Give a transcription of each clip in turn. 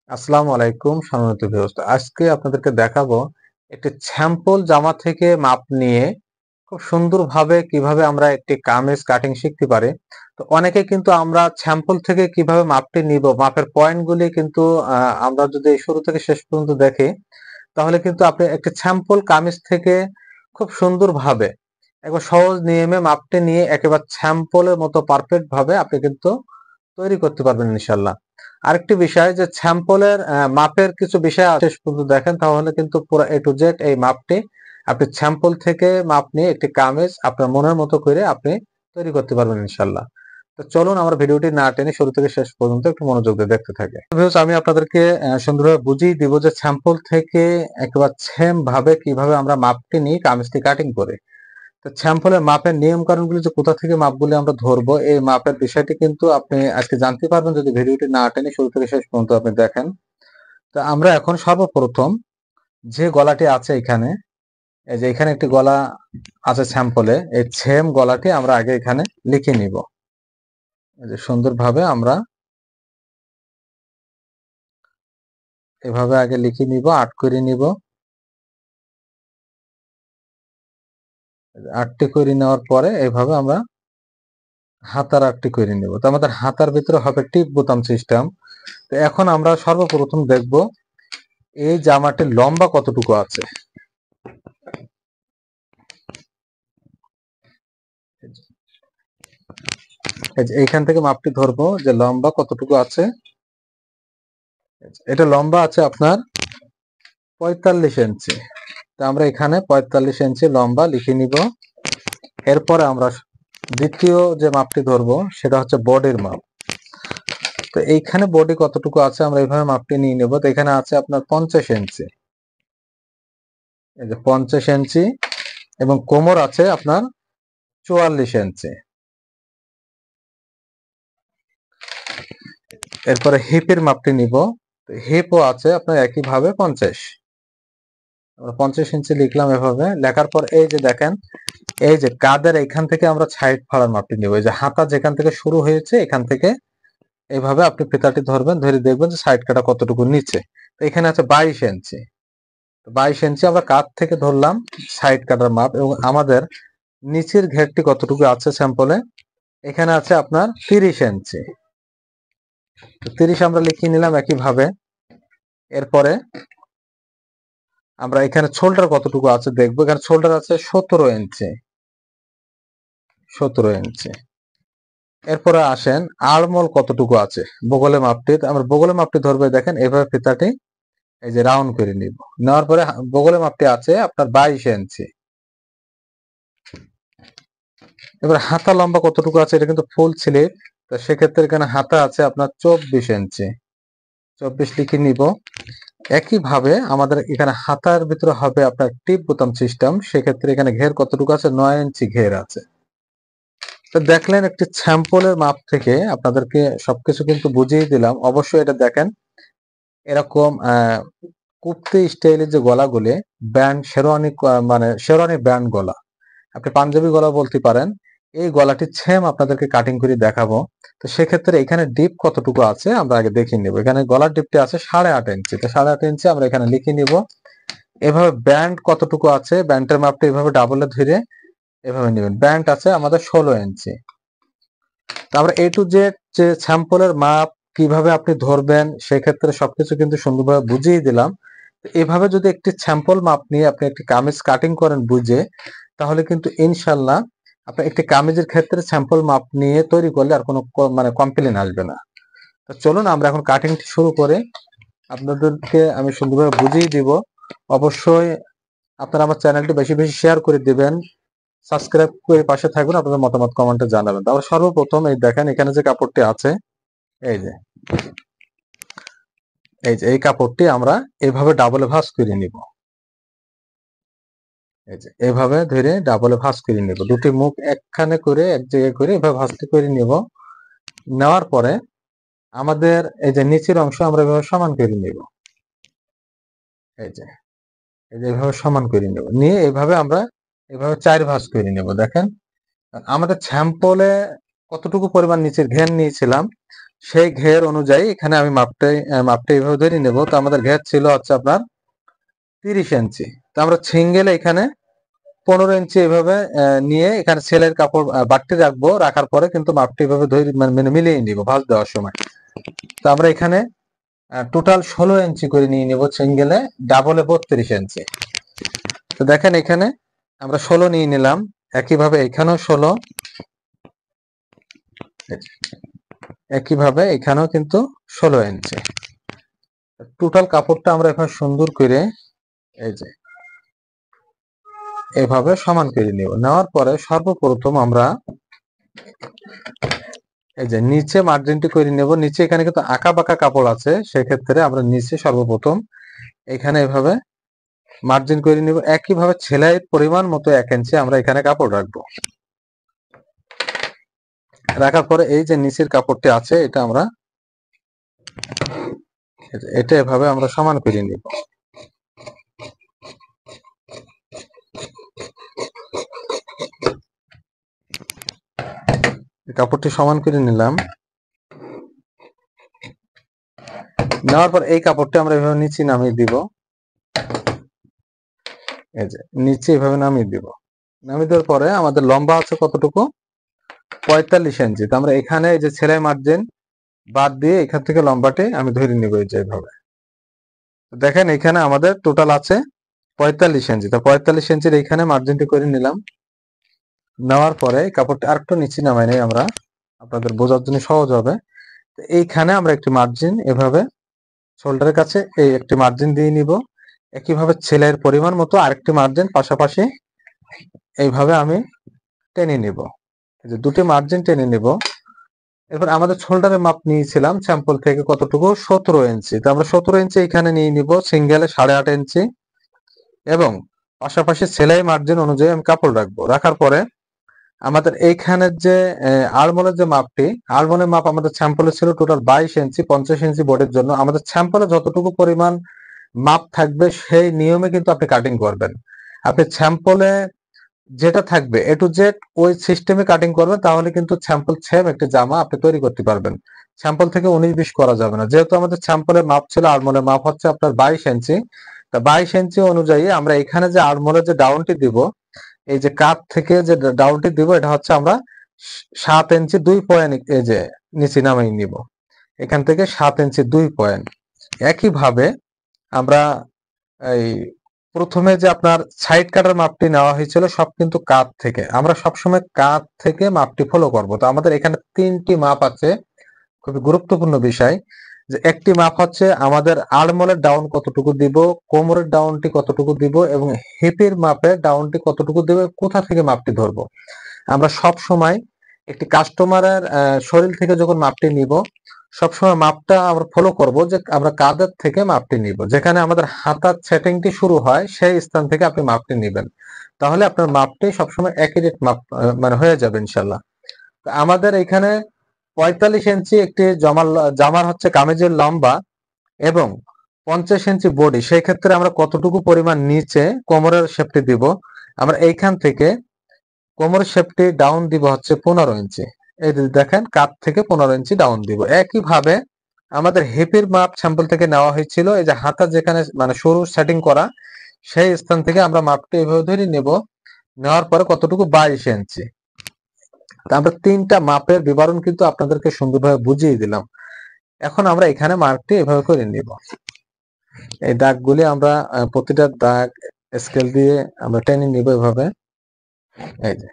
আসসালামু আলাইকুম সম্মানিত ভিউয়ার্স। আজকে আপনাদেরকে দেখাবো একটি স্যাম্পল জামা থেকে মাপ নিয়ে খুব সুন্দরভাবে কিভাবে আমরা একটি কামিজ কাটিং শিখতে পারি। তো অনেকে কিন্তু আমরা স্যাম্পল থেকে কিভাবে মাপটি নিব, মাপের পয়েন্টগুলি কিন্তু আমরা যদি শুরু থেকে শেষ পর্যন্ত দেখি, তাহলে কিন্তু আপনি একটি স্যাম্পল কামিজ থেকে খুব সুন্দরভাবে একবার সহজ নিয়মে মাপটি নিয়ে একেবারে স্যাম্পলের মতো পারফেক্ট ভাবে আপনি কিন্তু তৈরি করতে পারবেন ইনশাল্লাহ। আরেকটি বিষয় যে স্যাম্পলের মাপের কিছু বিষয় শেষ পর্যন্ত দেখেন, তাহলে কিন্তু পুরো এ টু জেড এই মাপটি আপনি স্যাম্পল থেকে মাপ নিয়ে একটি কামিজ আপনার মনের মতো করে আপনি তৈরি করতে পারবেন ইনশাল্লাহ। তো চলুন আমরা ভিডিওটি না টেনে শুরু থেকে শেষ পর্যন্ত একটু মনোযোগ দিয়ে দেখতে থাকি। ভিউয়ার্স, আমি আপনাদেরকে সুন্দরভাবে বুঝিয়ে দিব যে স্যাম্পল থেকে একেবারে সেম ভাবে কিভাবে আমরা মাপটি নিয়ে কামিজটি কাটিং করি। তো স্যাম্পলের মাপের নিয়ম কানুনগুলি যে কোথা থেকে মাপগুলি আমরা ধরবো, এই মাপের বিষয়টি কিন্তু আপনি আজকে জানতে পারবেন যদি ভিডিওটি না টেনে শুরু থেকে শেষ পর্যন্ত আপনি দেখেন। তো আমরা এখন সর্বপ্রথম যে গলাটি আছে এখানে, এই যে এখানে একটি গলা আছে স্যাম্পলে, এই সেম গলাটি আমরা আগে এখানে লিখে নিব। এই যে সুন্দরভাবে আমরা এভাবে আগে লিখে নিব, আট করে নিব। আটটি করে নেওয়ার পরে এইভাবে আমরা হাতার আটটি করে নিব। তো আমাদের হাতার ভিতরে হবে টিপ বোতাম সিস্টেম। তো এখন আমরা সর্বপ্রথম দেখব এই জামাটির লম্বা কতটুকু আছে। এইখান থেকে মাপটি ধরবো যে লম্বা কতটুকু আছে। এটা লম্বা আছে আপনার 45 ইঞ্চি। তো আমরা এখানে 45 ইঞ্চি লম্বা লিখে নিব। এরপরে আমরা দ্বিতীয় যে মাপটি ধরবো সেটা হচ্ছে বডির মাপ। তো এইখানে বডি কতটুকু আছে আমরা এইভাবে মাপটি নিয়ে নেব। তো এখানে আছে আপনার 50 ইঞ্চি। এই যে 50 ইঞ্চি এবং কোমর আছে আপনার 44 ইঞ্চি। এরপরে হিপের মাপটি নিব। হিপও আছে আপনার একইভাবে 50। আমরা 50 ইঞ্চি লিখলাম। এভাবে লেখার পর এই যে দেখেন, এই যে কাদের এখান থেকে আমরা সাইড ফাড়ার মাপটি নিব। এই যে হাতা যেখান থেকে শুরু হয়েছে এখান থেকে এইভাবে আপনি ফিতাটি ধরবেন, ধরে দেখবেন যে সাইড কাটা কতটুকু নিচে। তো এখানে আছে 22 ইঞ্চি। 22 ইঞ্চি আমরা কাঁধ থেকে ধরলাম সাইড কাটার মাপ। এবং আমাদের নিচের ঘেরটি কতটুকু আছে স্যাম্পলে, এখানে আছে আপনার 30 ইঞ্চি। 30 আমরা লিখিয়ে নিলাম একইভাবে। এরপরে আমরা এখানে শোল্ডার কতটুকু আছে দেখবো। এখানে শোল্ডার আছে 17 ইঞ্চি। 17 ইঞ্চি। এরপরে আসেন আড়মোল কতটুকু আছে বগলে মাপটি। আমরা বগলে মাপটি ধরবে, দেখেন এভাবে ফিতাটি এই যে রাউন্ড করে নিব। নেওয়ার পরে বগলে মাপটি আছে আপনার 22 ইঞ্চি। এবার হাতা লম্বা কতটুকু আছে, এটা কিন্তু ফুল স্লিভ। তো সেক্ষেত্রে এখানে হাতা আছে আপনার 24 ইঞ্চি। 24 লিখে নিব। একইভাবে আমাদের এখানে হাতার ভিতরে হবে আপনার টিপ বোতাম সিস্টেম। সেক্ষেত্রে এখানে ঘের কতটুকু আছে, 9 ইঞ্চি ঘের আছে। তো দেখলেন একটি স্যাম্পলের মাপ থেকে আপনাদেরকে সবকিছু কিন্তু বুঝিয়ে দিলাম। অবশ্যই এটা দেখেন এরকম কুর্তি স্টাইলের যে গলাগুলি ব্যান্ড শেরওয়ানি, মানে শেরওয়ানি ব্যান্ড গলা, আপনি পাঞ্জাবি গলা বলতে পারেন, এই গলাটি সেম আপনাদেরকে কাটিং করে দেখাবো। তো সেক্ষেত্রে এখানে ডিপ কতটুকু আছে আমরা আগে দেখে নিব। এখানে গলার ডিপটি আছে 8.5 ইঞ্চি। তো 8.5 ইঞ্চি আমরা এখানে লিখে নিব। এভাবে ব্যান্ড কতটুকু আছে, ব্যান্ডের মাপটা এভাবে ডাবলে ধরে এভাবে নেবেন। ব্যান্ড আছে আমাদের 16 ইঞ্চি। তারপরে এ টু জেড যে স্যাম্পলের মাপ কিভাবে আপনি ধরবেন সেক্ষেত্রে সবকিছু কিন্তু সুন্দরভাবে বুঝিয়ে দিলাম। এভাবে যদি একটি স্যাম্পল মাপ নিয়ে আপনি একটি কামিজ কাটিং করেন বুঝে, তাহলে কিন্তু ইনশাল্লাহ আপনি একটি কামিজের ক্ষেত্রে স্যাম্পল মাপ নিয়ে তৈরি করলে আর কোনো মানে কমপ্লেন আসবে না। তো চলুন আমরা এখন কাটিংটি শুরু করে আপনাদেরকে আমি সুন্দরভাবে বুঝিয়ে দিব। অবশ্যই আপনারা আমার চ্যানেলটি বেশি বেশি শেয়ার করে দিবেন, সাবস্ক্রাইব করে পাশে থাকবেন, আপনাদের মতামত কমেন্টে জানাবেন। তাহলে সর্বপ্রথম এই দেখেন এখানে যে কাপড়টি আছে, এই যে এই কাপড়টি আমরা এইভাবে ডাবলে ভাঁজ করে নিব। এই যে এভাবে ধরে ডাবলে ভাঁজ করে নিব। দুটি মুখ একখানে করে এক জায়গায় করে এভাবে ভাঁজটি করে নিব। নেওয়ার পরে আমাদের এই যে নিচের অংশ আমরা এভাবে সমান করে নিব। এই যে এভাবে সমান করে নেব। নিয়ে এভাবে আমরা এভাবে 4 ভাঁজ করে নেব। দেখেন আমাদের স্যাম্পলে কতটুকু পরিমাণ নিচের ঘের নিয়েছিলাম, সেই ঘের অনুযায়ী এখানে আমি মাপটা এইভাবে ধরে নেব। তো আমাদের ঘের ছিল হচ্ছে আপনার 30 ইঞ্চি। তো আমরা সিঙ্গেলে এখানে 15 ইঞ্চি এভাবে নিয়ে এখানে সেলের কাপড় বাড়তি রাখবো। রাখার পরে কিন্তু মাপটা এভাবে ধরে মানে মিলিয়ে নিব ভাঁজ দেওয়ার সময়। তো আমরা এখানে টোটাল 16 ইঞ্চি করে নিয়ে নিব সিঙ্গেলে, ডাবলে 32 ইঞ্চি। তো দেখেন এখানে আমরা 16 নিয়ে নিলাম, একইভাবে এখানেও 16, একইভাবে এখানেও কিন্তু 16 ইঞ্চি। টোটাল কাপড়টা আমরা এখন সুন্দর করে এই যে এভাবে সমান করে নিব। নেওয়ার পরে সর্বপ্রথম আমরা এই যে নিচে মার্জিনটি করে নেব। নিচে এখানে কিন্তু আঁকা বাঁকা কাপড় আছে, সেক্ষেত্রে আমরা নিচে সর্বপ্রথম এখানে এভাবে মার্জিন করে নিব। একইভাবে সেলাইয়ের পরিমাণ মতো 1 ইঞ্চি আমরা এখানে কাপড় রাখবো। রাখার পরে এই যে নিচের কাপড়টি আছে এটা এভাবে আমরা সমান করে নিব। কাপড়টি সমান করে নিলাম। নেওয়ার পর এই কাপড়টি আমরা এভাবে নিচে নামিয়ে দিব। এই যে নিচে এভাবে নামিয়ে দিব। নামিয়ে দেওয়ার পরে আমাদের লম্বা আছে কতটুকু? 45 ইঞ্চি। তো আমরা এখানে এই যে সেলাই মার্জিন বাদ দিয়ে এখান থেকে লম্বাটি আমি ধরে নিব এই যে এভাবে। দেখেন এখানে আমাদের টোটাল আছে 45 ইঞ্চি। তো 45 ইঞ্চির এইখানে মার্জিনটি করে নিলাম। নেওয়ার পরে কাপড়টি আরেকটু নিচে নামাই নেই আমরা, আপনাদের বোঝার জন্য সহজ হবে। তো এইখানে আমরা একটি মার্জিন এভাবে শোল্ডারের কাছে এই একটি মার্জিন দিয়ে নিব। একইভাবে সেলাইয়ের পরিমাণ মতো আরেকটি মার্জিন পাশাপাশি এইভাবে আমি টেনে নিব। এই যে দুটি মার্জিন টেনে নিব। এরপর আমাদের শোল্ডারের মাপ নিয়েছিলাম স্যাম্পল থেকে কতটুকু? 17 ইঞ্চি। তো আমরা 17 ইঞ্চি এখানে নিয়ে নিব, সিঙ্গেলে 8.5 ইঞ্চি এবং পাশাপাশি সেলাই মার্জিন অনুযায়ী আমি কাপড় রাখবো। রাখার পরে আমাদের এইখানের যে আলমোলের যে মাপটি, আলমোলের মাপ আমাদের স্যাম্পলে ছিল টোটাল 22 ইঞ্চি 50 ইঞ্চি বোর্ডের জন্য। আমাদের স্যাম্পলে যতটুকু পরিমাণ মাপ থাকবে সেই নিয়মে কিন্তু আপনি কাটিং করবেন। আপনি স্যাম্পলে যেটা থাকবে এ টু জেড ওই সিস্টেমে কাটিং করবেন, তাহলে কিন্তু স্যাম্পল সেম একটা জামা আপনি তৈরি করতে পারবেন। স্যাম্পল থেকে 19-20 করা যাবে না। যেহেতু আমাদের স্যাম্পলের মাপ ছিল, আলমোলের মাপ হচ্ছে আপনার 22 ইঞ্চি। তা 22 ইঞ্চি অনুযায়ী আমরা এখানে যে আলমোলের যে ডাউনটি দিব, এই যে কাপ থেকে যে ডাউনটি দিব, এটা হচ্ছে আমরা 7 ইঞ্চি 2 পয়েন্ট এই যে নিচে নামিয়ে নিব। এখান থেকে 7 ইঞ্চি 2 পয়েন্ট। একইভাবে আমরা এই প্রথমে যে আপনার সাইড কাটার মাপটি নেওয়া হয়েছিল সব কিন্তু কাত থেকে, আমরা সবসময় কাত থেকে মাপটি ফলো করব। তো আমাদের এখানে 3টি মাপ আছে, খুবই গুরুত্বপূর্ণ বিষয়। যে একটি মাপ হচ্ছে আমাদের আর্মহোলের ডাউন কতটুকু দিব, কোমরের ডাউনটি কতটুকু দিব এবং হিপের মাপের ডাউনটি কতটুকু দেবে, কোথা থেকে মাপটি ধরবো। আমরা সব সময় একটি কাস্টমারের শরীর থেকে যখন মাপটি নিব, সবসময় মাপটা আমরা ফলো করব যে আমরা কাঁধের থেকে মাপটি নিব। যেখানে আমাদের হাতার সেটিংটি শুরু হয় সেই স্থান থেকে আপনি মাপটি নেবেন, তাহলে আপনার মাপটি সবসময় অ্যাকুরেট মাপ মানে হয়ে যাবে ইনশাল্লাহ। তো আমাদের এখানে 45 ইঞ্চি একটি জামার হচ্ছে কামিজের লম্বা এবং 50 ইঞ্চি বডি। সেই ক্ষেত্রে আমরা কতটুকু পরিমাণ নিচে কোমরের শেপটি দিব, আমরা এইখান থেকে কোমরের শেপটি ডাউন দিব হচ্ছে 15 ইঞ্চি। এই যে দেখেন কাত থেকে 15 ইঞ্চি ডাউন দিব। একইভাবে আমাদের হিপের মাপ স্যাম্পল থেকে নেওয়া হয়েছিল, এই যে হাতা যেখানে মানে সরু সেটিং করা সেই স্থান থেকে আমরা মাপটি এভাবে ধরে নেব। নেওয়ার পরে কতটুকু? 22 ইঞ্চি। আমরা 3টা মাপের বিবরণ কিন্তু আপনাদেরকে সুন্দরভাবে বুঝিয়ে দিলাম। এখন আমরা এখানে মার্কটি এভাবে করে নিব। এই দাগগুলি আমরা প্রতিটা দাগ স্কেল দিয়ে আমরা টেনে নিব এভাবে। এই যে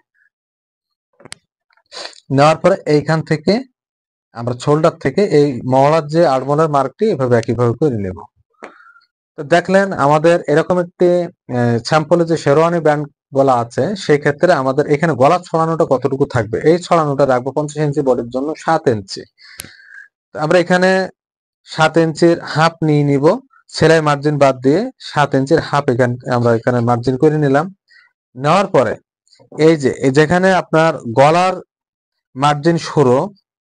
নেওয়ার পরে এইখান থেকে আমরা শোল্ডার থেকে এই মহড়ার যে আর্মহোলের মার্কটি এভাবে একইভাবে করে নেব। তো দেখলেন আমাদের এরকম একটি স্যাম্পলে যে শেরওয়ানি ব্যান্ড গলা আছে, সেই ক্ষেত্রে আমাদের এখানে গলা ছড়ানোটা কতটুকু থাকবে, এই ছড়ানোটা রাখবো 50 ইঞ্চি বডির জন্য 7 ইঞ্চি। আমরা এখানে 7 ইঞ্চির হাফ নিয়ে নিব, সেলাই মার্জিন বাদ দিয়ে 7 ইঞ্চির হাফ আমরা এখানে মার্জিন করে নিলাম। নেওয়ার পরে এই যে যেখানে আপনার গলার মার্জিন শুরু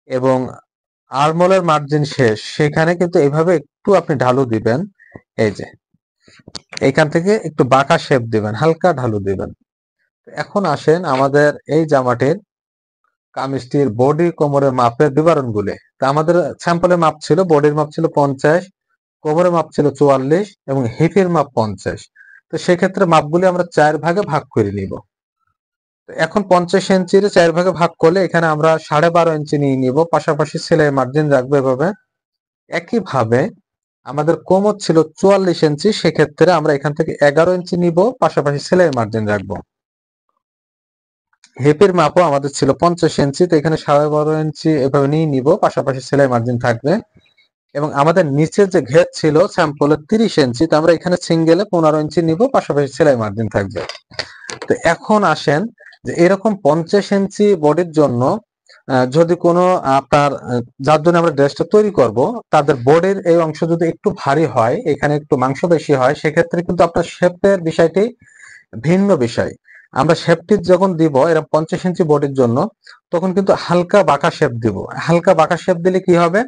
এবং আর্মহোলের মার্জিন শেষ, সেখানে কিন্তু এইভাবে একটু আপনি ঢালু দিবেন। এই যে এইখান থেকে একটু বাঁকা শেপ দিবেন, হালকা ঢালু দিবেন। এখন আসেন আমাদের এই জামাটির কামিজটির বডি কোমরের মাপের বিবরণগুলি। তা আমাদের স্যাম্পলের মাপ ছিল, বডির মাপ ছিল 50, কোমরের মাপ ছিল 44 এবং হিপের মাপ 50। তো সেক্ষেত্রে মাপগুলি আমরা 4 ভাগে ভাগ করে নিব। এখন 50 ইঞ্চির 4 ভাগে ভাগ করলে এখানে আমরা 12.5 ইঞ্চি নিয়ে নিব, পাশাপাশি সেলাই মার্জিন রাখবো এভাবে। একইভাবে আমাদের কোমর ছিল 44 ইঞ্চি, সেক্ষেত্রে আমরা এখান থেকে 11 ইঞ্চি নিব, পাশাপাশি সেলাই মার্জিন রাখবো। হিপের মাপও আমাদের ছিল 50 ইঞ্চি, তো এখানে 12.5 ইঞ্চি এভাবে নিয়ে নিব, পাশাপাশি সেলাই মার্জিন থাকবে। এবং আমাদের নিচের যে ঘের ছিল স্যাম্পলের 30 ইঞ্চি, তো আমরা এখানে সিঙ্গেলে 15 ইঞ্চি নিব, পাশাপাশি সেলাই মার্জিন থাকবে। তো এখন আসেন যে এরকম 50 ইঞ্চি বডির জন্য যদি কোনো আপনার যার জন্য আমরা ড্রেসটা তৈরি করব, তাদের বডির এই অংশ যদি একটু ভারী হয়, এখানে একটু মাংস বেশি হয়, সেক্ষেত্রে কিন্তু আপনার শেপের বিষয়টি ভিন্ন বিষয়। আমরা শেপটি যখন দিব এরকম 50 ইঞ্চি বডির জন্য, তখন কিন্তু হালকা বাঁকা শেপ দিব। হালকা বাঁকা শেপ দিলে কি হবে,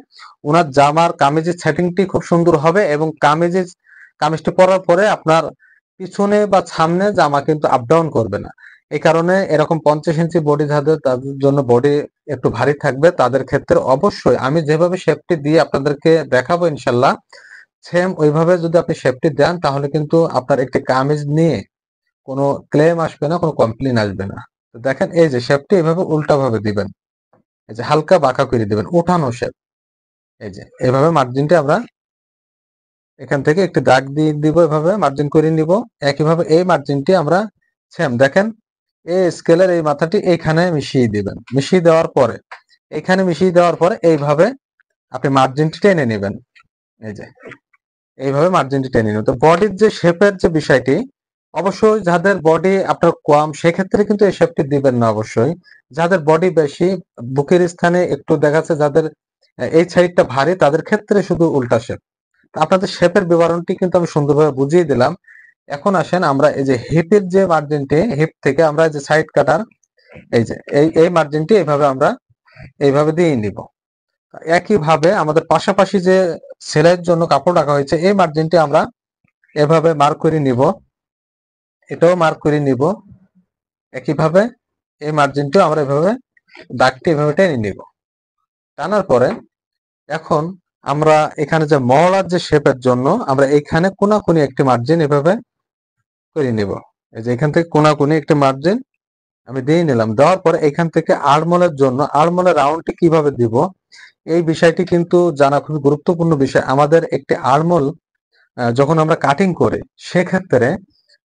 ওনার জামার কামিজের সেটিংটি খুব সুন্দর হবে এবং কামিজটি পরার পরে আপনার পিছনে বা সামনে জামা কিন্তু আপ ডাউন করবে না। এই কারণে এরকম 50 ইঞ্চি বডি যাদের, তাদের জন্য বডি একটু ভারী থাকবে, তাদের ক্ষেত্রে অবশ্যই আমি যেভাবে শেপটি দিয়ে আপনাদেরকে দেখাবো ইনশাল্লাহ, সেম ওইভাবে যদি আপনি শেপটি দেন, তাহলে কিন্তু আপনার একটি কামিজ নিয়ে কোনো ক্লেম আসবে না, কোনো কমপ্লেন আসবে না। তো দেখেন এই যে শেপটি এভাবে উল্টা ভাবে দিবেন, এই যে হালকা বাঁকা করে দিবেন, উঠানো শেপ। এই যে এভাবে মার্জিনটা আমরা এখান থেকে একটি দাগ দিয়ে দিব, এভাবে মার্জিন করে নিব। একইভাবে এই মার্জিনটি আমরা সেম দেখেন এই স্কেলের এই মাথাটি এইখানে মিশিয়ে দিবেন। মিশিয়ে দেওয়ার পরে এখানে মিশিয়ে দেওয়ার পরে এইভাবে আপনি মার্জিনটি টেনে নেবেন। এই যে এইভাবে মার্জিনটি টেনে নেবেন। তো বডির যে শেপের যে বিষয়টি, অবশ্যই যাদের বডি আপনার কম সেক্ষেত্রে কিন্তু এই শেপটি দিবেন না। অবশ্যই যাদের বডি বেশি, বুকের স্থানে একটু দেখা যাচ্ছে যাদের এই সাইডটা ভারী, তাদের ক্ষেত্রে শুধু উল্টা শেপ। আপনাদের শেপের বিবরণটি কিন্তু আমি সুন্দরভাবে বুঝিয়ে দিলাম। এখন আসেন আমরা এই যে হিপের যে মার্জিনটি, হিপ থেকে আমরা যে সাইড কাটার এই যে এই মার্জিনটি এইভাবে আমরা এইভাবে দিয়ে নিব। একইভাবে আমাদের পাশাপাশি যে সেলাইয়ের জন্য কাপড় রাখা হয়েছে, এই মার্জিনটি আমরা এভাবে মার্ক করে নিব, এটাও মার্ক করে নিব। একইভাবে এই মার্জিনটিও আমরা এভাবে দাগটি এভাবে টেনে নিব। টানার পরে এখন আমরা এখানে যে মহলার যে শেপের জন্য আমরা এখানে কোনাকুনি একটি মার্জিন এভাবে করে নিব। এই যে এখান থেকে কোনাকুনি একটি মার্জিন আমি দিয়ে নিলাম। দেওয়ার পরে এখান থেকে আর্মহোলের জন্য আর্মহোলের রাউন্ডটি কিভাবে দিব, এই বিষয়টি কিন্তু জানা খুবই গুরুত্বপূর্ণ বিষয়। আমাদের একটি আর্মহোল যখন আমরা কাটিং করি, সেক্ষেত্রে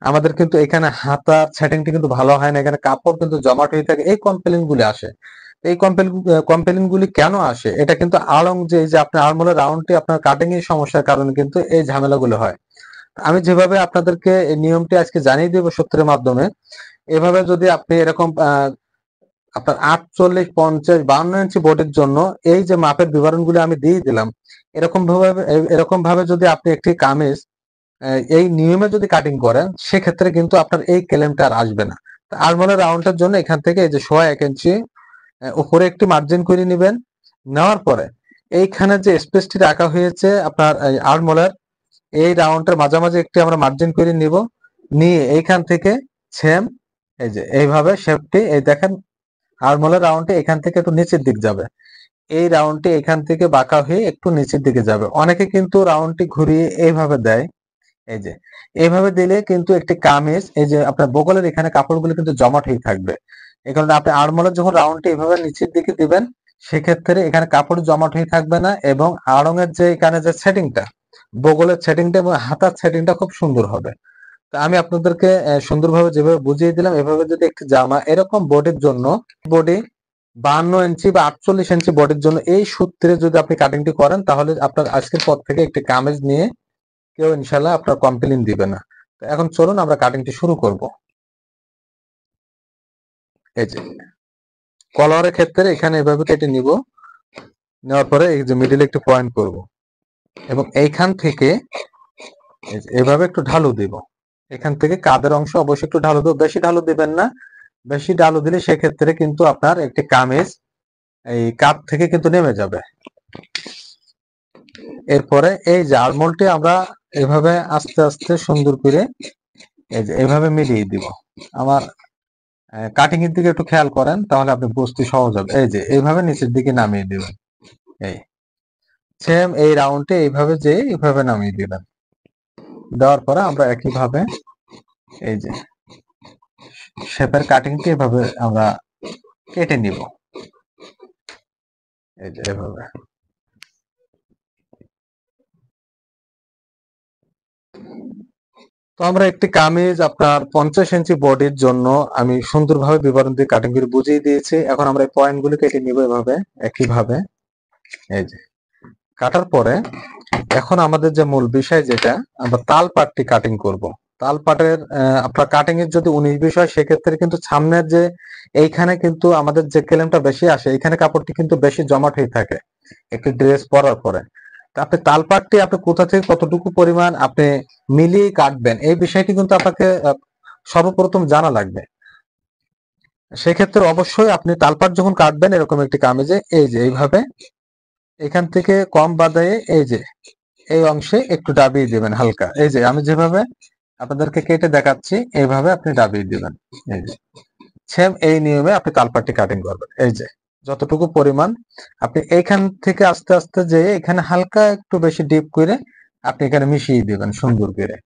আমাদের কিন্তু এখানে হাতার সেটিংটি কিন্তু ভালো হয় না, এখানে কাপড় কিন্তু জমাট হয়ে থাকে, এই কমপ্লেইন গুলি আসে। এই কমপ্লেইন গুলি কেন আসে, এটা কিন্তু আলং যে এই যে আপনার আর্মহোলের রাউন্ডটি আপনার কাটিং এর সমস্যার কারণে কিন্তু এই ঝামেলাগুলো হয়। আমি যেভাবে আপনাদেরকে এই নিয়মটি আজকে জানিয়ে দেব সূত্রের মাধ্যমে, এভাবে যদি আপনি এরকম আপনার 48, 50, 52 ইঞ্চি বোর্ডের জন্য এই যে মাপের বিবরণগুলো আমি দিয়ে দিলাম, এরকম ভাবে যদি আপনি একটি কামিজ এই নিয়মে যদি কাটিং করেন, সেক্ষেত্রে কিন্তু আপনার এই ক্লেমটা আর আসবে না। আর্মহোলের রাউন্ডের জন্য এখান থেকে এই যে 1.5 ইঞ্চি উপরে একটি মার্জিন করে নেবেন। নেওয়ার পরে এইখানে যে স্পেসটি রাখা হয়েছে আপনার আর্মহোলের, এই রাউন্ডের মাঝামাঝি একটি আমরা মার্জিন করে নিব। নিয়ে এইখান থেকে সেম এই যে এইভাবে শেপটি এই দেখেন আর্মহোলের রাউন্ডটি এখান থেকে একটু নিচের দিক যাবে, এই রাউন্ডটি এখান থেকে বাঁকা হয়ে একটু নিচের দিকে যাবে। অনেকে কিন্তু রাউন্ডটি ঘুরিয়ে এইভাবে দেয়। এই যে এইভাবে দিলে কিন্তু একটি কামিজ এই যে আপনার বগলের এখানে কাপড়গুলো কিন্তু জমাট হয়ে থাকবে। এই কারণে আপনি আর্মহোলের যখন রাউন্ডটি এইভাবে নিচের দিকে দিবেন, সেক্ষেত্রে এখানে কাপড় জমাট হয়ে থাকবে না এবং আড়ঙের যে এখানে যে সেটিংটা, বগলের সেটিংটা এবং হাতার সেটিংটা খুব সুন্দর হবে। তো আমি আপনাদেরকে সুন্দরভাবে যেভাবে বুঝিয়ে দিলাম, এভাবে যদি একটি জামা এরকম বডির জন্য, বডি 52 ইঞ্চি বা 48 ইঞ্চি বডির জন্য এই সূত্রে যদি আপনি কাটিংটি করেন, তাহলে আপনার আজকের পর থেকে একটি কামিজ নিয়ে কেউ ইনশাল্লাহ আপনার কমপ্লেইন দিবে না। তো এখন চলুন আমরা কাটিংটি শুরু করব। এই যে কলারের ক্ষেত্রে এখানে এভাবে কেটে নিব। নেওয়ার পরে এই যে মিডিলে একটু পয়েন্ট করব এবং এইখান থেকে এভাবে একটু ঢালু দিব। এখান থেকে কাঁধের অংশ অবশ্যই একটু ঢালু দেব, বেশি ঢালু দিবেন না। বেশি ঢালু দিলে সেক্ষেত্রে কিন্তু আপনার একটি কামিজ এই কাঁধ থেকে কিন্তু নেমে যাবে। এরপরে এই যে আর্মহোলটি আমরা এভাবে আস্তে আস্তে সুন্দর করে এই যে এভাবে মিলিয়ে দিব। আমার কাটিং এর দিকে একটু খেয়াল করেন, তাহলে আপনি বুঝতে সহজ হবে। এই যে এইভাবে নিচের দিকে নামিয়ে দিবেন, এই সেম এই রাউন্ডে এইভাবে যে এইভাবে নামিয়ে দিবেন। দেওয়ার পরে আমরা একইভাবে এই যে শেপের কাটিংটি এভাবে আমরা কেটে নিব, এই যে এভাবে। তো আমরা একটি কামিজ আপনার 50 ইঞ্চি বডির জন্য আমি সুন্দরভাবে বিবরণ দিয়ে কাটিং করে বুঝিয়ে দিয়েছি। এখন আমরা এই পয়েন্টগুলো কেটে নিব এভাবে, একইভাবে। এই যে কাটার পরে এখন আমাদের যে মূল বিষয়, যেটা আমরা তাল পাটটি কাটিং করব। তাল পাটের আপনার কাটিং এর যদি 19-20 হয়, সেক্ষেত্রে কিন্তু সামনের যে এইখানে কিন্তু আমাদের যে কেলেমটা বেশি আসে, এখানে কাপড়টি কিন্তু বেশি জমাট হয়ে থাকে একটি ড্রেস পরার পরে। তা আপনি তাল পাটটি আপনি কোথা থেকে কতটুকু পরিমাণ আপনি মিলিয়ে কাটবেন, এই বিষয়টি কিন্তু আপনাকে সর্বপ্রথম জানা লাগবে। সেক্ষেত্রে অবশ্যই আপনি তালপাট যখন কাটবেন এরকম একটি কামিজে, এই যে এইভাবে এখান থেকে কম বাদায়ে এই যে এই অংশে একটু ডাবিয়ে দিবেন হালকা। এই যে আমি যেভাবে আপনাদেরকে কেটে দেখাচ্ছি, এইভাবে আপনি ডাবিয়ে দিবেন। এই যে সেম এই নিয়মে আপনি তালপাটটি কাটিং করবেন। এই যে যতটুকু পরিমাণ আপনি এইখান থেকে আস্তে আস্তে যে এখানে হালকা একটু বেশি ডিপ করে আপনি এখানে মিশিয়ে দিবেন সুন্দর করে,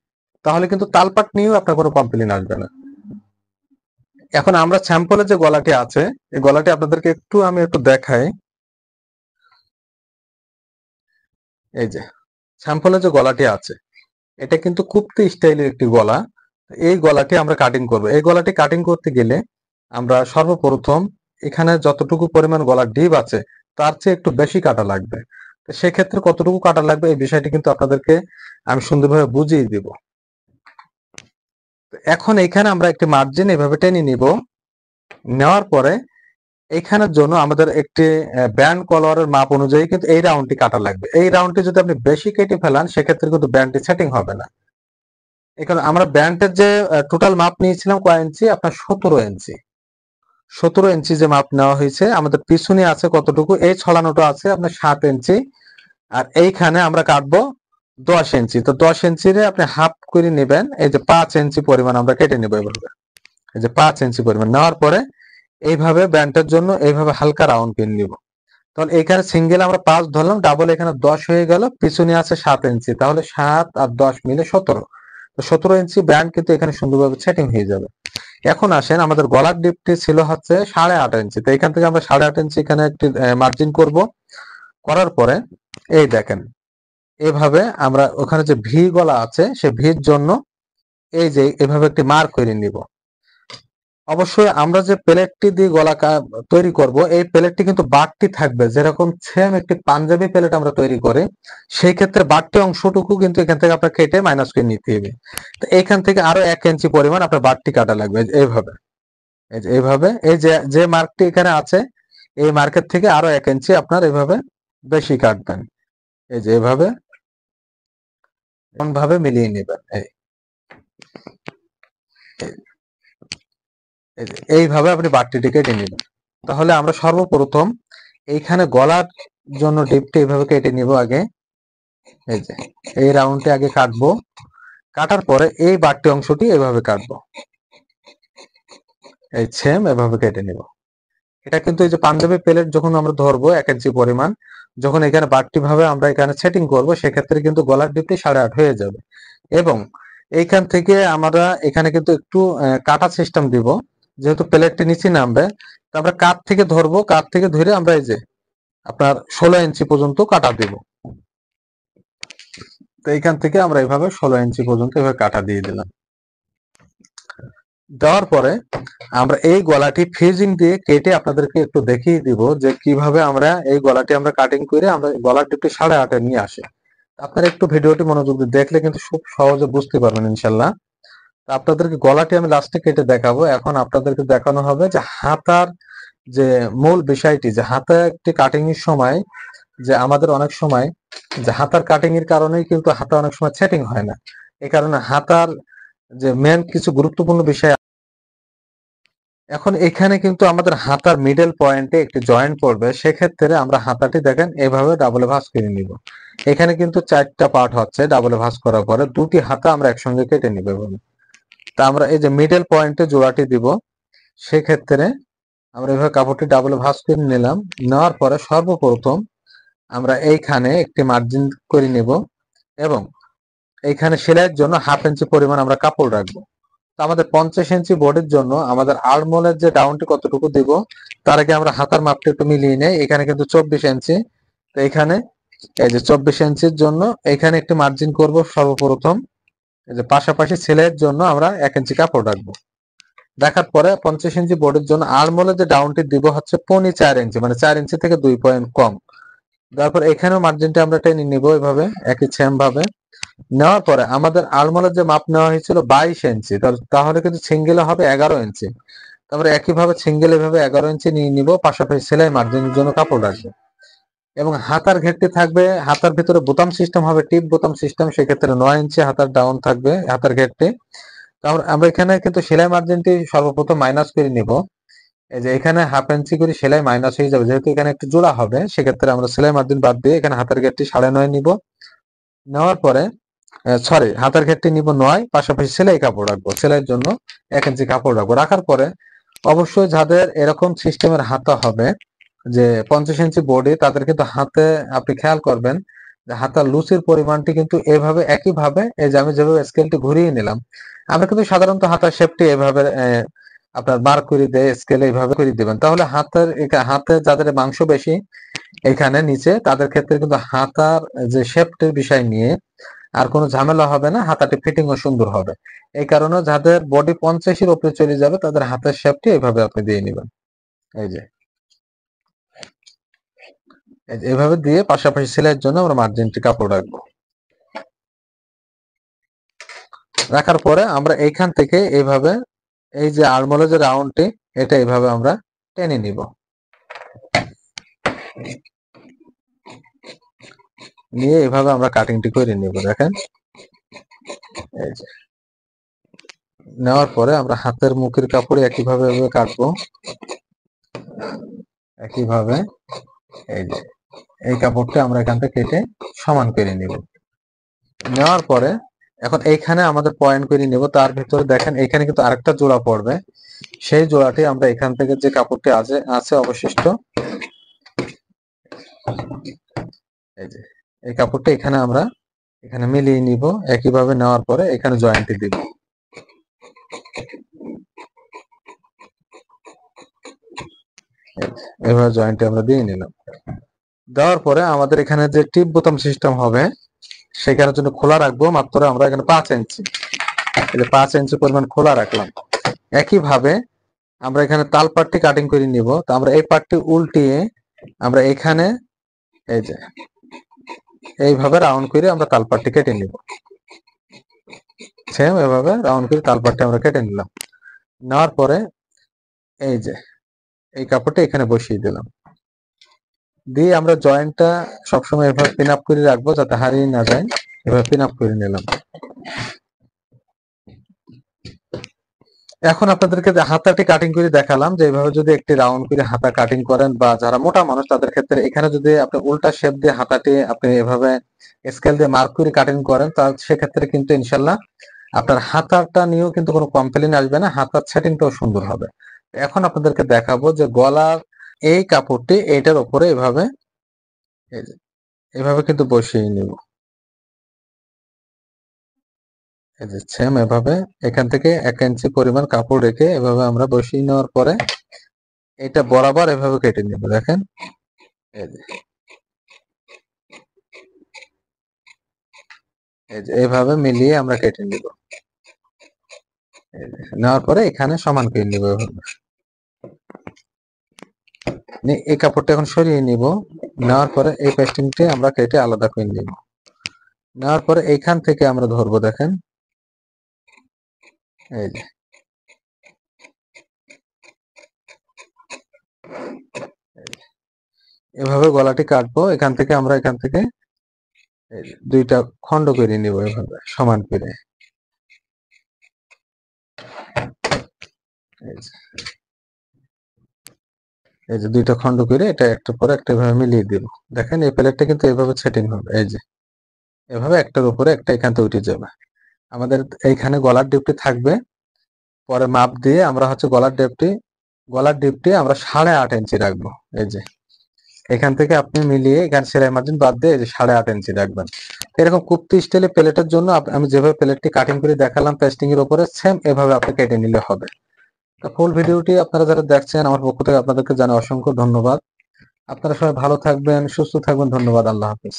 তাহলে কিন্তু তালপাট নিয়েও আপনার কোনো কমপ্লেন আসবে না। এখন আমরা স্যাম্পলে যে গলাটি আছে, এই গলাটি আপনাদেরকে আমি একটু দেখাই। এই যে স্যাম্পলে যে গলাটি আছে, এটা কিন্তু কুপ্তি স্টাইলের একটি গলা। এই গলাটি আমরা কাটিং করব। এই গলাটি কাটিং করতে গেলে আমরা সর্বপ্রথম এখানে যতটুকু পরিমাণ গলার ডিপ আছে, তার চেয়ে একটু বেশি কাটা লাগবে। তো সেক্ষেত্রে কতটুকু কাটা লাগবে এই বিষয়টি কিন্তু আপনাদেরকে আমি সুন্দরভাবে বুঝিয়ে দিব। এখন এখানে আমরা একটি মার্জিন এভাবে টেনে নিব। নেওয়ার পরে এখানের জন্য আমাদের একটি ব্যান্ড কলারের মাপ অনুযায়ী কিন্তু এই রাউন্ডটি কাটা লাগবে। এই রাউন্ডটি যদি আপনি বেশি কেটে ফেলান, সেক্ষেত্রে কিন্তু ব্যান্ডটি সেটিং হবে না। এখানে আমরা ব্যান্ডের যে টোটাল মাপ নিয়েছিলাম কয় ইঞ্চি, আপনার 17 ইঞ্চি। 17 ইঞ্চি যে মাপ নেওয়া হয়েছে, আমাদের পিছনে আছে কতটুকু, এই ছড়ানোটা আছে আপনার 7 ইঞ্চি। আর এইখানে আমরা কাটবো 10 ইঞ্চি। তো 10 ইঞ্চিরে আপনি হাফ করে নেবেন। এই যে 5 ইঞ্চি পরিমাণ আমরা কেটে নেবো এভাবে। এই যে 5 ইঞ্চি পরিমাণ নেওয়ার পরে এইভাবে ব্যান্ডের জন্য এইভাবে হালকা রাউন্ড পিন নিব। তাহলে এখানে সিঙ্গেল আমরা 5 ধরলাম, ডাবল এখানে 10 হয়ে গেল, পিছনে আছে 7 ইঞ্চি, তাহলে 7 আর 10 মিলে 17। তো 17 ইঞ্চি ব্যান্ড কিন্তু এখানে সুন্দরভাবে সেটিং হয়ে যাবে। এখন আসেন, আমাদের গলার ডিপটি ছিল হচ্ছে 8.5 ইঞ্চি। তো এখান থেকে আমরা 8.5 ইঞ্চি এখানে একটি মার্জিন করব। করার পরে এই দেখেন এভাবে আমরা ওখানে যে ভি গলা আছে, সে ভির জন্য এই যে এভাবে একটি মার্ক করে নিব। অবশ্যই আমরা যে প্লেটটি দিয়ে গলা তৈরি করব, এই প্লেটটি কিন্তু বাড়তি থাকবে। যেরকম সেম একটি পাঞ্জাবি প্লেট আমরা তৈরি করি, সেই ক্ষেত্রে বাড়তি অংশটুকু কিন্তু এখান থেকে আপনার কেটে মাইনাস করে নিতে হবে। তো এখান থেকে আরো 1 ইঞ্চি পরিমাণ আপনার বাড়তি কাটা লাগবে এইভাবে। এই যে এইভাবে এই যে যে মার্কটি এখানে আছে, এই মার্কের থেকে আরো 1 ইঞ্চি আপনার এইভাবে বেশি কাটবেন। এই যে এইভাবে ভাবে মিলিয়ে নেবেন। এইভাবে আপনি বাড়তিটি কেটে নেবেন। তাহলে আমরা সর্বপ্রথম এইখানে গলার জন্য ডিপটি এইভাবে কেটে নিব আগে। এই যে এই রাউন্ডটি আগে কাটবো, কাটার পরে এই বাড়তি অংশটি এভাবে কাটবো, এই সেম এভাবে কেটে নিব। এটা কিন্তু এই যে পাঞ্জাবি প্লেট যখন আমরা ধরবো 1 ইঞ্চি পরিমাণ, যখন এখানে বাড়তি ভাবে আমরা এখানে সেটিং করব, সেক্ষেত্রে কিন্তু গলার ডিপটি 8.5 হয়ে যাবে। এবং এইখান থেকে আমরা এখানে কিন্তু একটু কাটা সিস্টেম দিব, যেহেতু প্লেটটি নিচে নামবে। তো আমরা কাঠ থেকে ধরবো, কাঠ থেকে ধরে আমরা এই যে আপনার 16 ইঞ্চি পর্যন্ত কাটা দিব। তো এইখান থেকে আমরা এইভাবে 16 ইঞ্চি পর্যন্ত এভাবে কাটা দিয়ে দিলাম। দেওয়ার পরে আমরা এই গলাটি ফিজিং দিয়ে কেটে আপনাদেরকে একটু দেখিয়ে দিব যে কিভাবে আমরা এই গলাটি আমরা কাটিং করে আমরা গলার ডিপটি 8.5 নিয়ে আসি। আপনারা একটু ভিডিওটি মনোযোগ দিয়ে দেখলে কিন্তু খুব সহজে বুঝতে পারবেন ইনশাল্লাহ। আপনাদেরকে গলাটি আমি লাস্টে কেটে দেখাবো। এখন আপনাদেরকে দেখানো হবে যে হাতার যে মূল বিষয়টি, যে হাতা একটি কাটিং এর সময় যে আমাদের অনেক সময় যে হাতার কাটিং এর কারণেই কিন্তু হাতা অনেক সময় সেটিং হয় না। এই কারণে হাতার যে মেন কিছু গুরুত্বপূর্ণ বিষয়। এখন এখানে কিন্তু আমাদের হাতার মিডল পয়েন্টে একটি জয়েন্ট পড়বে, সেক্ষেত্রে আমরা হাতাটি দেখেন এভাবে ডাবলে ভাঁজ করে নিব। এখানে কিন্তু 4টা পার্ট হচ্ছে, ডাবলে ভাঁজ করার পরে 2টি হাতা আমরা একসঙ্গে কেটে নিব এভাবে। তা আমরা এই যে মিডল পয়েন্টে জোড়াটি দিব, সেক্ষেত্রে আমরা এভাবে কাপড়টি ডাবল ভাঁজ করে নিলাম। নেওয়ার পরে সর্বপ্রথম আমরা এইখানে একটি মার্জিন করে নেব এবং এইখানে সেলাইয়ের জন্য 1/2 ইঞ্চি পরিমাণ আমরা কাপড় রাখবো। তো আমাদের 50 ইঞ্চি বডির জন্য আমাদের আর্মহোলের যে ডাউনটি কতটুকু দিব তার আগে আমরা হাতার মাপটা একটু মিলিয়ে নেই। এখানে কিন্তু 24 ইঞ্চি, তো এখানে এই যে 24 ইঞ্চির জন্য এখানে একটি মার্জিন করব সর্বপ্রথম। এই যে পাশাপাশি সেলাইয়ের জন্য আমরা 1 ইঞ্চি কাপড় রাখবো। দেখার পরে 50 ইঞ্চি বডির জন্য আর্মহোলের যে ডাউনটি দিব হচ্ছে 4.5 ইঞ্চি, মানে 4 ইঞ্চি থেকে 2 পয়েন্ট কম। তারপর এখানেও মার্জিনটা আমরা টেনে নিব এভাবে একই সেম ভাবে। নেওয়ার পরে আমাদের আর্মহোলের যে মাপ নেওয়া হয়েছিল 22 ইঞ্চি, তাহলে কিন্তু সিঙ্গেলে হবে 11 ইঞ্চি। তারপরে একইভাবে সিঙ্গেল এভাবে 11 ইঞ্চি নিয়ে নিব, পাশাপাশি সেলাই মার্জিনের জন্য কাপড় রাখবো। এবং হাতার ঘেরটি থাকবে, হাতার ভিতরে বোতাম সিস্টেম হবে, টিপ বোতাম সিস্টেম, সেক্ষেত্রে 9 ইঞ্চি হাতার ডাউন থাকবে হাতার ঘেরটি। তারপর আমরা এখানে কিন্তু সেলাই মার্জিনটি সর্বপ্রথম মাইনাস করে নিব। এই যে এখানে 1/2 ইঞ্চি করে সেলাই মাইনাস হয়ে যাবে, যেহেতু এখানে একটু জোড়া হবে, সেক্ষেত্রে আমরা সেলাই মার্জিন বাদ দিয়ে এখানে হাতার ঘেরটি 9.5 নিব। নেওয়ার পরে সরি, হাতার ঘেরটি নিব 9, পাশাপাশি সেলাই কাপড় রাখবো, সেলাইয়ের জন্য 1 ইঞ্চি কাপড় রাখবো। রাখার পরে অবশ্যই যাদের এরকম সিস্টেমের হাতা হবে যে 50 ইঞ্চি বডি, তাদের কিন্তু হাতে আপনি খেয়াল করবেন যে হাতার লুচির পরিমাণটি কিন্তু এভাবে একইভাবে, এই যে আমি যেভাবে স্কেলটি ঘুরিয়ে নিলাম, আমরা কিন্তু সাধারণত হাতার শেপটি এভাবে আপনার মার্ক করে দিয়ে স্কেলে এইভাবে করে দিবেন, তাহলে হাতে যাদের মাংস বেশি এখানে নিচে, তাদের ক্ষেত্রে কিন্তু হাতার যে শেপটির বিষয় নিয়ে আর কোনো ঝামেলা হবে না, হাতাটি ফিটিংও সুন্দর হবে। এই কারণে যাদের বডি 50-এর উপরে চলে যাবে তাদের হাতের শেপটি এইভাবে আপনি দিয়ে নেবেন। এই যে এভাবে দিয়ে পাশাপাশি সেলাইয়ের জন্য আমরা মার্জিনটি কাপড় রাখবো। রাখার পরে আমরা এইখান থেকে এইভাবে এই যে আর্মহোলের যে রাউন্ডটি, এটা এইভাবে আমরা টেনে নিব। নিয়ে এভাবে আমরা কাটিংটি করে নিব। দেখেন এই যে নেওয়ার পরে আমরা হাতের মুখের কাপড়ে একইভাবে কাটবো, একইভাবে এই যে এই কাপড়টা আমরা এখান থেকে কেটে সমান করে নিব। নেওয়ার পরে এখন এইখানে আমাদের পয়েন্ট করে নিব, তার ভিতরে দেখেন এইখানে কিন্তু আরেকটা জোড়া পড়বে, সেই জোড়াটি আমরা এখান থেকে যে কাপড়টি আছে অবশিষ্ট, এই যে এই কাপড়টা এখানে আমরা এখানে মিলিয়ে নিব। একইভাবে নেওয়ার পরে এখানে জয়েন্টটি দিব। এভাবে জয়েন্টটি আমরা দিয়ে নিলাম। দেওয়ার পরে আমাদের এখানে যে টিপ বোতাম সিস্টেম হবে সেখানের জন্য খোলা রাখবো মাত্র আমরা এখানে 5 ইঞ্চি, এই যে 5 ইঞ্চি পরিমাণ খোলা রাখলাম। একইভাবে আমরা এখানে তাল পাটটি কাটিং করে নিব। তো আমরা এই পাটটি উল্টিয়ে আমরা এখানে এই যে এইভাবে রাউন্ড করে আমরা তাল পাটটি কেটে নিব। সেম এভাবে রাউন্ড করে তাল পাটটি আমরা কেটে নিলাম। নেওয়ার পরে এই যে এই কাপড়টা এখানে বসিয়ে দিলাম, দিয়ে আমরা জয়েন্টটা সবসময় এভাবে পিন আপ করে রাখবো যাতে হারিয়ে না যায়। এভাবে পিন আপ করে নিলাম। এখন আপনাদেরকে হাতাটি কাটিং করে দেখালাম যে এইভাবে যদি একটি রাউন্ড করে হাতা কাটিং করেন, বা যারা মোটা মানুষ তাদের ক্ষেত্রে এখানে যদি আপনি উল্টা শেপ দিয়ে হাতাটি আপনি এভাবে স্কেল দিয়ে মার্ক করে কাটিং করেন, তা সেক্ষেত্রে কিন্তু ইনশাল্লাহ আপনার হাতাটা নিয়েও কিন্তু কোনো কমপ্লেইন আসবে না, হাতার সেটিংটাও সুন্দর হবে। এখন আপনাদেরকে দেখাবো যে গলার এই কাপড়টি এইটার উপরে এভাবে কিন্তু বসিয়ে নিব। এই যে সেম এভাবে এখান থেকে 1 ইঞ্চি পরিমাণ কাপড় রেখে এভাবে আমরা বসিয়ে নেওয়ার পরে এটা বরাবর এভাবে কেটে নিব। দেখেন এই যে এইভাবে মিলিয়ে আমরা কেটে নিব। নেওয়ার পরে এখানে সমান করে নিব। এই কাপড়টা এখন সরিয়ে নিব। নেওয়ার পরে এই পেস্টিংটি আমরা কেটে আলাদা করে নিব। নেওয়ার পরে এইখান থেকে আমরা ধরবো। দেখেন এই যে এভাবে গলাটি কাটবো। এখান থেকে আমরা দুইটা খন্ড করে নিব এভাবে সমান করে। এই যে দুইটা খন্ড করে এটা একটা পরে একটা এভাবে মিলিয়ে দিব। দেখেন এই প্লেটটা কিন্তু এভাবে সেটিং হবে। এই যে এভাবে একটার উপরে একটা এখান থেকে উঠে যাবে। আমাদের এইখানে গলার ডিপটি থাকবে পরে মাপ দিয়ে আমরা হচ্ছে গলার ডিপটি আমরা 8.5 ইঞ্চি রাখবো। এই যে এখান থেকে আপনি মিলিয়ে এখানে সেলাই মার্জিন বাদ দিয়ে এই যে 8.5 ইঞ্চি রাখবেন। এরকম কুপ্তি স্টাইলে প্লেটের জন্য আমি যেভাবে প্লেটটি কাটিং করে দেখালাম পেস্টিং এর উপরে, সেম এভাবে আপনি কেটে নিলে হবে। তো ফুল ভিডিওটি আপনারা যারা দেখছেন আমার পক্ষ থেকে আপনাদেরকে জানাই অসংখ্য ধন্যবাদ। আপনারা সবাই ভালো থাকবেন, সুস্থ থাকবেন। ধন্যবাদ। আল্লাহ হাফেজ।